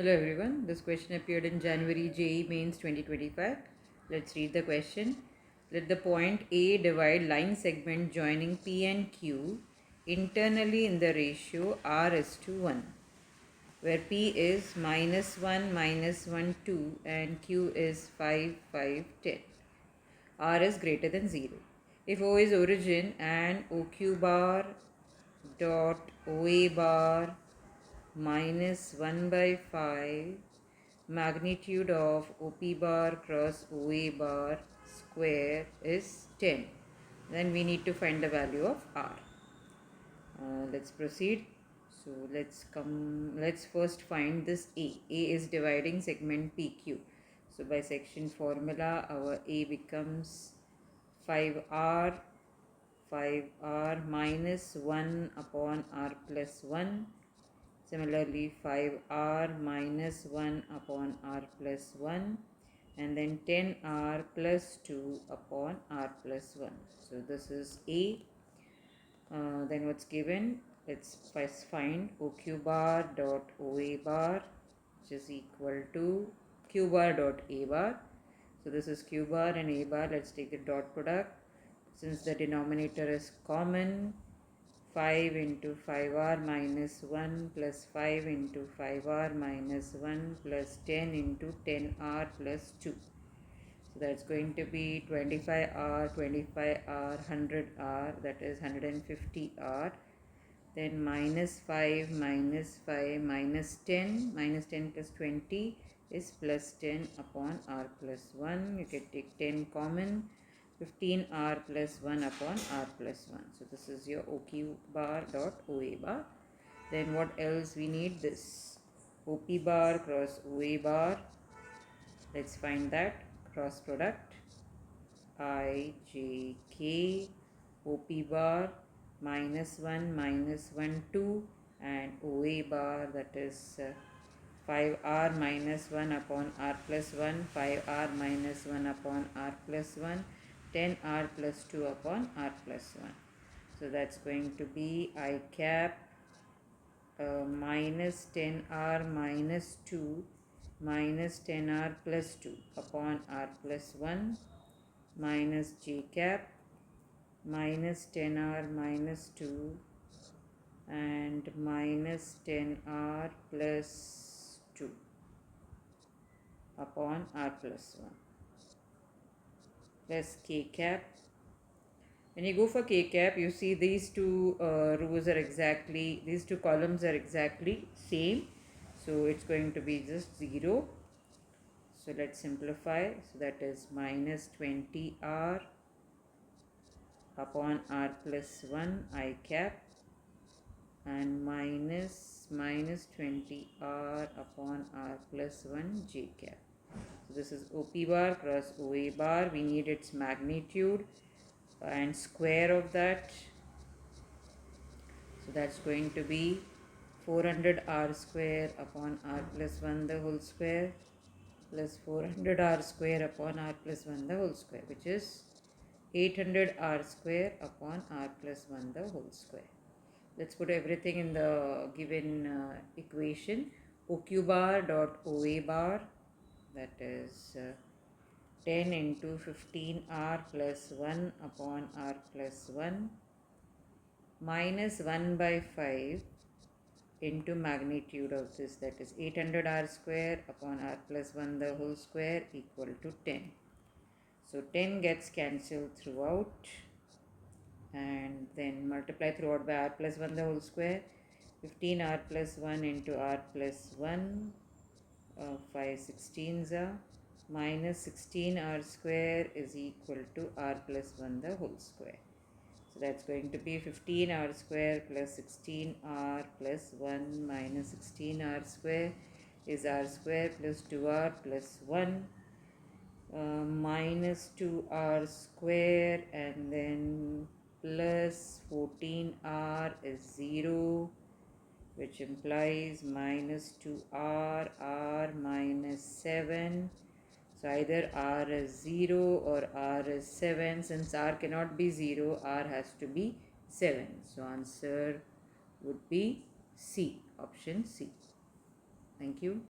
Hello everyone, this question appeared in January JEE Mains 2025. Let's read the question. Let the point A divide line segment joining P and Q internally in the ratio R is to 1, where P is -1, -1, 2 and Q is 5, 5, 10. R is greater than 0. If O is origin and OQ bar dot OA bar minus 1 by 5 magnitude of OP bar cross OA bar square is 10, then we need to find the value of R. Let's proceed. So let's first find this A. A is dividing segment PQ. So by section formula our A becomes 5R minus 1 upon R plus 1. Similarly 5R minus 1 upon R plus 1, and then 10R plus 2 upon R plus 1. So this is A. Then what's given? Let's first find OQ bar dot OA bar, which is equal to Q bar dot A bar. So this is Q bar and A bar. Let's take the dot product. Since the denominator is common, 5 into 5R minus 1 plus 5 into 5R minus 1 plus 10 into 10R plus 2. So that's going to be 25R, 25R, 100R, that is 150R. Then minus 5 minus 10, minus 10 plus 20 is plus 10 upon R plus 1. You can take 10 common. 15R plus 1 upon R plus 1. So this is your OQ bar dot OA bar. Then what else we need? This OP bar cross OA bar. Let's find that. Cross product IJK OP bar minus 1 2 and OA bar, that is 5R minus 1 upon R plus 1, 5R minus 1 upon R plus 1, 10R plus 2 upon R plus 1. So that's going to be I cap minus 10R minus 2 minus 10R plus 2 upon R plus 1 minus J cap minus 10R minus 2 and minus 10R plus 2 upon R plus 1 plus K cap. When you go for K cap, you see these two rows are exactly, these two columns are exactly same. So it's going to be just 0. So let's simplify. So that is minus 20R upon R plus 1 I cap and minus 20R upon R plus 1 J cap. So this is OP bar cross OA bar. We need its magnitude and square of that. So that's going to be 400R square upon R plus 1 the whole square plus 400R square upon R plus 1 the whole square, which is 800R square upon R plus 1 the whole square. Let's put everything in the given equation. OQ bar dot OA bar, that is 10 into 15R plus 1 upon R plus 1 minus 1 by 5 into magnitude of this, that is 800R square upon R plus 1 the whole square equal to 10. So 10 gets cancelled throughout and then multiply throughout by R plus 1 the whole square. 15R plus 1 into R plus 1, 5 16s are minus 16R square is equal to R plus 1 the whole square. So that's going to be 15R square plus 16R plus 1 minus 16R square is R square plus 2R plus 1 minus 2R square and then plus 14R is 0, which implies minus 2R, R minus 7. So either R is 0 or R is 7. Since R cannot be 0, R has to be 7. So answer would be C, option C. Thank you.